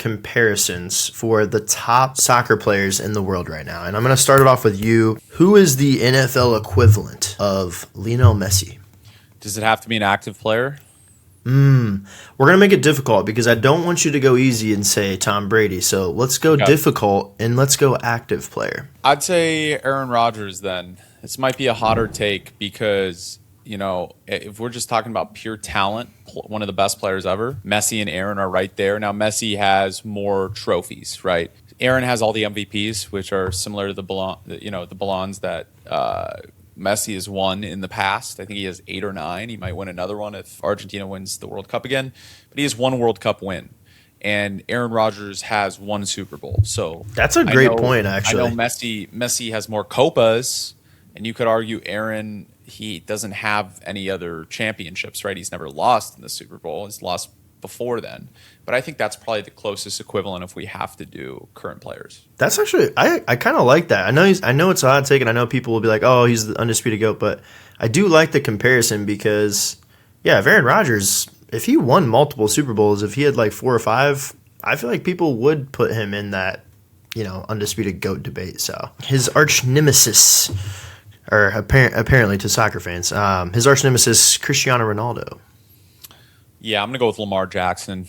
comparisons for the top soccer players in the world right now. And I'm going to start it off with you. Who is the NFL equivalent of Lionel Messi? Does it have to be an active player? We're going to make it difficult because I don't want you to go easy and say Tom Brady. So let's go difficult and let's go active player. I'd say Aaron Rodgers then. This might be a hotter take because, you know, if we're just talking about pure talent, one of the best players ever, Messi and Aaron are right there. Now, Messi has more trophies, right? Aaron has all the MVPs, which are similar to the ballons that Messi has won in the past. I think he has 8 or 9. He might win another one if Argentina wins the World Cup again. But he has one World Cup win. And Aaron Rodgers has one Super Bowl. So that's a great point, actually. I know Messi has more Copas, and you could argue Aaron, he doesn't have any other championships, right? He's never lost in the Super Bowl. He's lost before then. But I think that's probably the closest equivalent if we have to do current players. That's actually I kind of like that. I know it's a hot take, and I know people will be like, "Oh, he's the undisputed GOAT," but I do like the comparison because, yeah, if Aaron Rodgers, if he won multiple Super Bowls, if he had like 4 or 5, I feel like people would put him in that, undisputed GOAT debate. So his arch nemesis, or apparently to soccer fans, his arch nemesis Cristiano Ronaldo. Yeah, I'm gonna go with Lamar Jackson.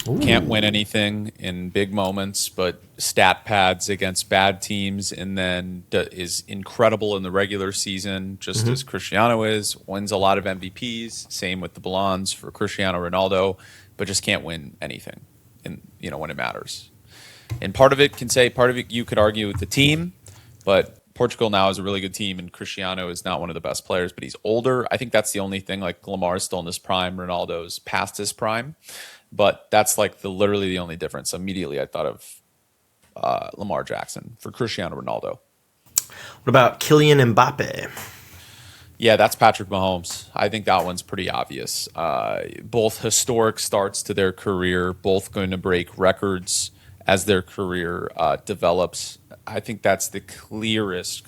Ooh. Can't win anything in big moments, but stat pads against bad teams, and then is incredible in the regular season, just as Cristiano is. Wins a lot of MVPs. Same with the Ballons for Cristiano Ronaldo, but just can't win anything, when it matters. And part of it you could argue with the team, but Portugal now is a really good team, and Cristiano is not one of the best players, but he's older. I think that's the only thing. Like Lamar is still in his prime, Ronaldo's past his prime. But that's like literally the only difference. Immediately, I thought of Lamar Jackson for Cristiano Ronaldo. What about Kylian Mbappé? Yeah, that's Patrick Mahomes. I think that one's pretty obvious. Both historic starts to their career, both going to break records as their career develops. I think that's the clearest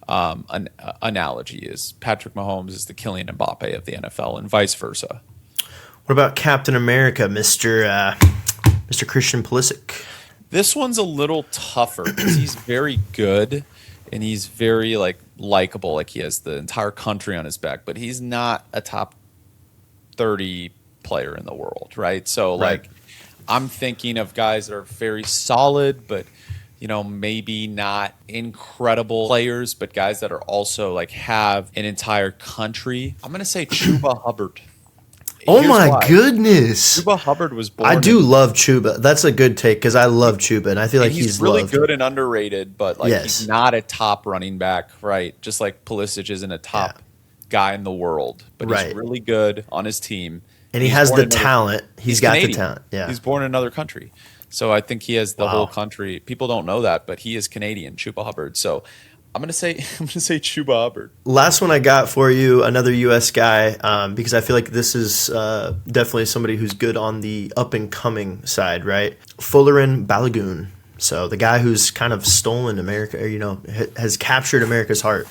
analogy is Patrick Mahomes is the Kylian Mbappé of the NFL and vice versa. What about Captain America, Mr. Christian Pulisic? This one's a little tougher because he's very good and he's very likable. Like he has the entire country on his back, but he's not a top 30 player in the world, right? So I'm thinking of guys that are very solid, but maybe not incredible players, but guys that are also have an entire country. I'm gonna say Chuba Hubbard. Oh my goodness! Chuba Hubbard was born. I do love Chuba. That's a good take because I love Chuba, and I feel like he's really loved. Good and underrated. But he's not a top running back, right? Just like Pulisic isn't a top guy in the world, but he's really good on his team, and he has the talent. He's got Canadian. the talent. Yeah, he's born in another country, so I think he has the whole country. People don't know that, but he is Canadian, Chuba Hubbard. So I'm gonna say Chuba Hubbard. Last one I got for you, another U.S. guy, because I feel like this is definitely somebody who's good on the up and coming side, right? Fullerin Balogun. So the guy who's kind of stolen America, has captured America's heart.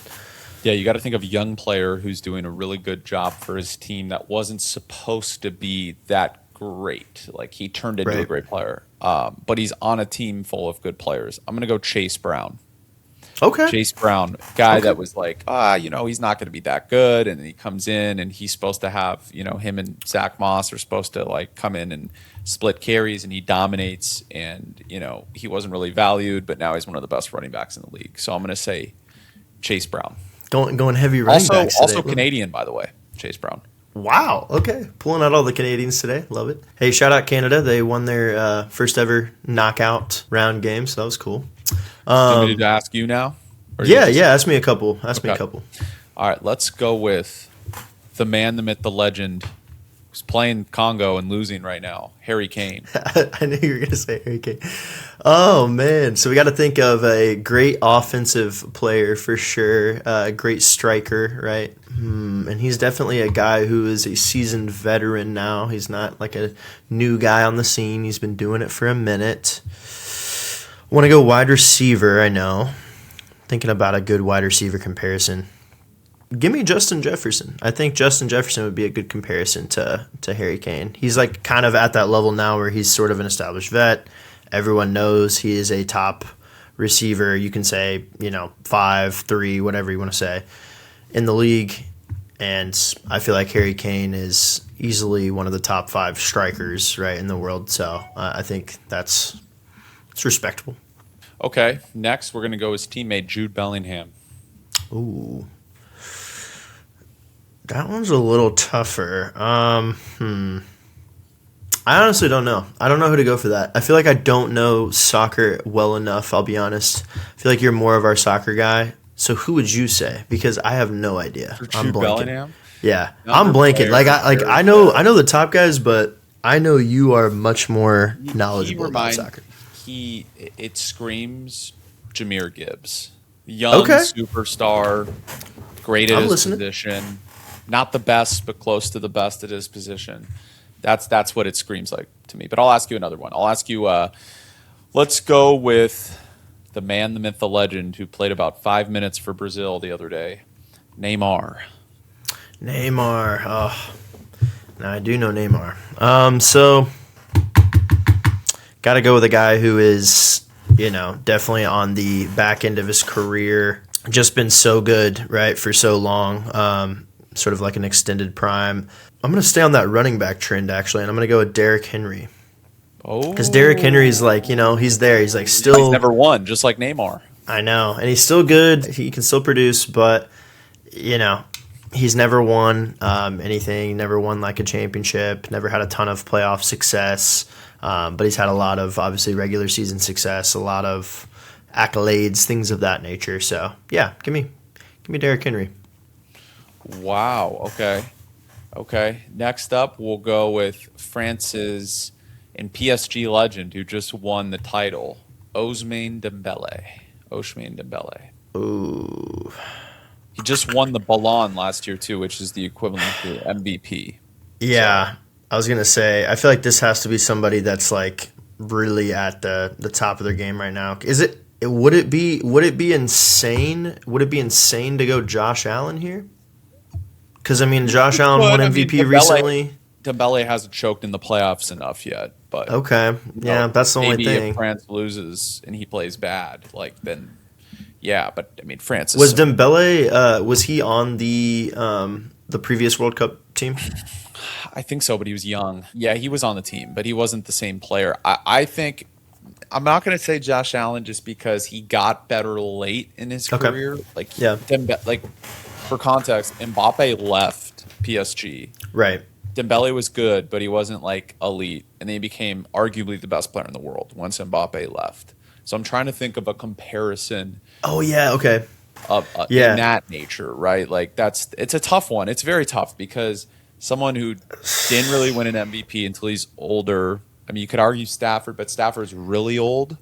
Yeah, you got to think of a young player who's doing a really good job for his team that wasn't supposed to be that great. Like he turned into a great player, but he's on a team full of good players. I'm gonna go Chase Brown. Okay. Chase Brown, guy that was he's not going to be that good. And then he comes in and he's supposed to have, him and Zach Moss are supposed to come in and split carries and he dominates. And, he wasn't really valued, but now he's one of the best running backs in the league. So I'm going to say Chase Brown. Going heavy running backs Also today. Canadian, by the way, Chase Brown. Wow. Okay. Pulling out all the Canadians today. Love it. Hey, shout out Canada. They won their first ever knockout round game. So that was cool. Do you want me to ask you now? Yeah. Ask me a couple. Me a couple. All right. Let's go with the man, the myth, the legend who's playing Congo and losing right now, Harry Kane. I knew you were going to say Harry Kane. Oh, man. So we got to think of a great offensive player for sure. A great striker, right? And he's definitely a guy who is a seasoned veteran now. He's not like a new guy on the scene. He's been doing it for a minute. I want to go wide receiver, I know. Thinking about a good wide receiver comparison. Give me Justin Jefferson. I think Justin Jefferson would be a good comparison to Harry Kane. He's like kind of at that level now where he's sort of an established vet. Everyone knows he is a top receiver. You can say, 5'3", whatever you want to say, in the league. And I feel like Harry Kane is easily one of the top 5 strikers, right, in the world. So I think it's respectable. Okay, next we're going to go his teammate Jude Bellingham. Ooh. That one's a little tougher. I honestly don't know. I don't know who to go for that. I feel like I don't know soccer well enough, I'll be honest. I feel like you're more of our soccer guy. So who would you say? Because I have no idea. For Jude Bellingham? Yeah. I'm blanking. I know the top guys, but I know you are much more knowledgeable about soccer. It screams Jahmyr Gibbs. Young superstar, great at his position. Not the best, but close to the best at his position. That's what it screams like to me. But I'll ask you another one. I'll ask you, let's go with the man, the myth, the legend who played about 5 minutes for Brazil the other day, Neymar. Neymar. Oh, now I do know Neymar. So got to go with a guy who is, definitely on the back end of his career. Just been so good, right, for so long. Sort of like an extended prime. I'm going to stay on that running back trend, actually, and I'm going to go with Derrick Henry. Oh. Because Derrick Henry's like, he's there. He's like still... He's never won, just like Neymar. I know. And he's still good. He can still produce, but, he's never won anything. Never won like a championship. Never had a ton of playoff success. But he's had a lot of, obviously, regular season success, a lot of accolades, things of that nature. So, yeah, give me Derrick Henry. Wow. Okay. Next up, we'll go with France's and PSG legend who just won the title, Ousmane Dembele. Ooh. He just won the Ballon last year too, which is the equivalent to MVP. Yeah. So. I was going to say, I feel like this has to be somebody that's like really at the top of their game right now. Would it be insane? Would it be insane to go Josh Allen here? Because, Josh Allen won MVP recently. Dembele hasn't choked in the playoffs enough yet. But okay. Yeah, that's the only thing. Maybe if France loses and he plays bad, then, yeah. But, France is... Was Dembele, was he on the previous World Cup team? I think so, but he was young. Yeah, he was on the team, but he wasn't the same player. I think... I'm not going to say Josh Allen just because he got better late in his career. For context, Mbappé left PSG. Right. Dembele was good, but he wasn't elite, and then he became arguably the best player in the world once Mbappé left. So I'm trying to think of a comparison. Oh yeah, okay. In that nature, right? It's a tough one. It's very tough because someone who didn't really win an MVP until he's older. You could argue Stafford, but Stafford's really old.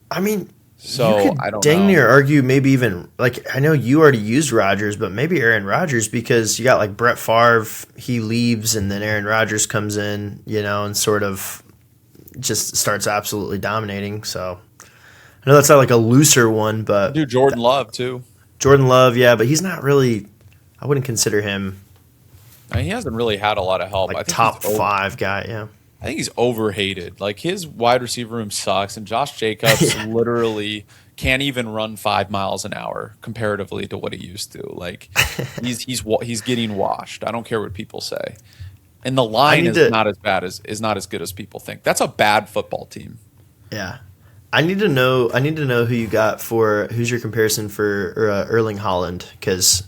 So you could I don't dang know. near argue maybe even I know you already used Rodgers, but maybe Aaron Rodgers because you got Brett Favre, he leaves and then Aaron Rodgers comes in, and sort of just starts absolutely dominating. So I know that's not a looser one, but dude, Jordan Love too. Jordan Love, yeah, but he's not really. I wouldn't consider him. He hasn't really had a lot of help. I think top 5 guy, yeah. I think he's overhated. His wide receiver room sucks, and Josh Jacobs literally can't even run 5 miles an hour comparatively to what he used to. He's getting washed. I don't care what people say. And the line is not as good as people think. That's a bad football team. Yeah, I need to know who you got for who's your comparison for Erling Haaland because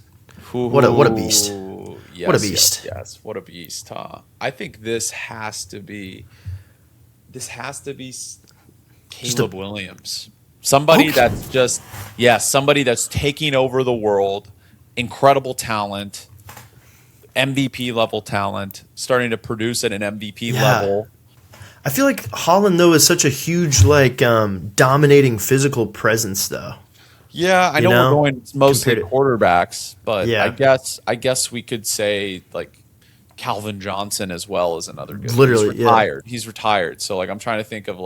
what a beast. Yes, what a beast. Yes, what a beast, huh? I think this has to be Caleb Williams. Somebody somebody that's taking over the world, incredible talent, MVP level talent, starting to produce at an MVP level. I feel like Haaland though is such a huge dominating physical presence though. Yeah, I know we're going mostly quarterbacks, but yeah. I guess we could say Calvin Johnson as well as another good. Literally, he's retired. He's retired. So I'm trying to think of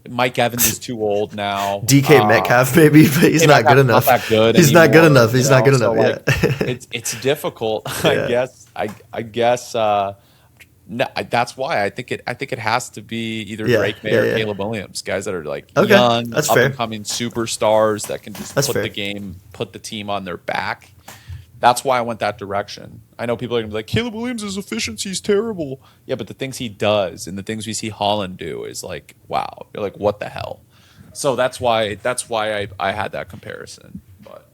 Mike Evans is too old now. DK Metcalf maybe, but he's not good enough. Not that good he's anymore, not good enough. He's not good enough. So, Yeah. it's difficult. I guess. I guess. No, that's why I think it has to be either Drake May or Caleb Williams, guys that are like young, up and coming superstars that can just put the team on their back. That's why I went that direction. I know people are gonna be like, Caleb Williams' efficiency is terrible. Yeah, but the things he does and the things we see Haaland do is like, wow. You're like, what the hell? So that's why I had that comparison. But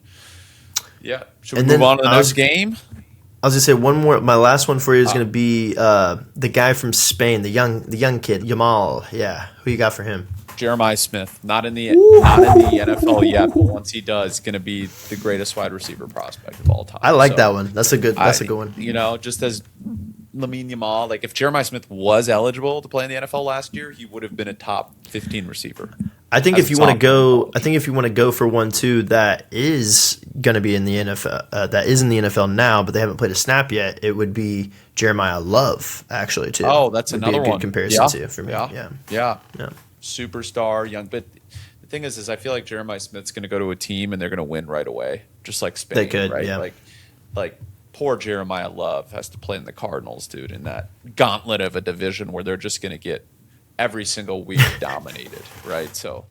yeah, should we move on to the next game? I was gonna say one more. My last one for you is gonna be the guy from Spain, the young kid, Yamal. Yeah, who you got for him? Jeremiah Smith, not in the NFL yet, but once he does, going to be the greatest wide receiver prospect of all time. I like that one. That's a good one. You know, just as Lamine Yamal, like if Jeremiah Smith was eligible to play in the NFL last year, he would have been a top 15 receiver. I think if you want to go for one too, that is going to be in the NFL. That is in the NFL now, but they haven't played a snap yet. It would be Jeremiah Love actually too. Oh, that's another good one comparison too for me. Yeah. Superstar, young. But the thing is I feel like Jeremiah Smith's going to go to a team and they're going to win right away, just like Spain. They could, right? yeah. Like poor Jeremiah Love has to play in the Cardinals, dude, in that gauntlet of a division where they're just going to get every single week dominated, right? So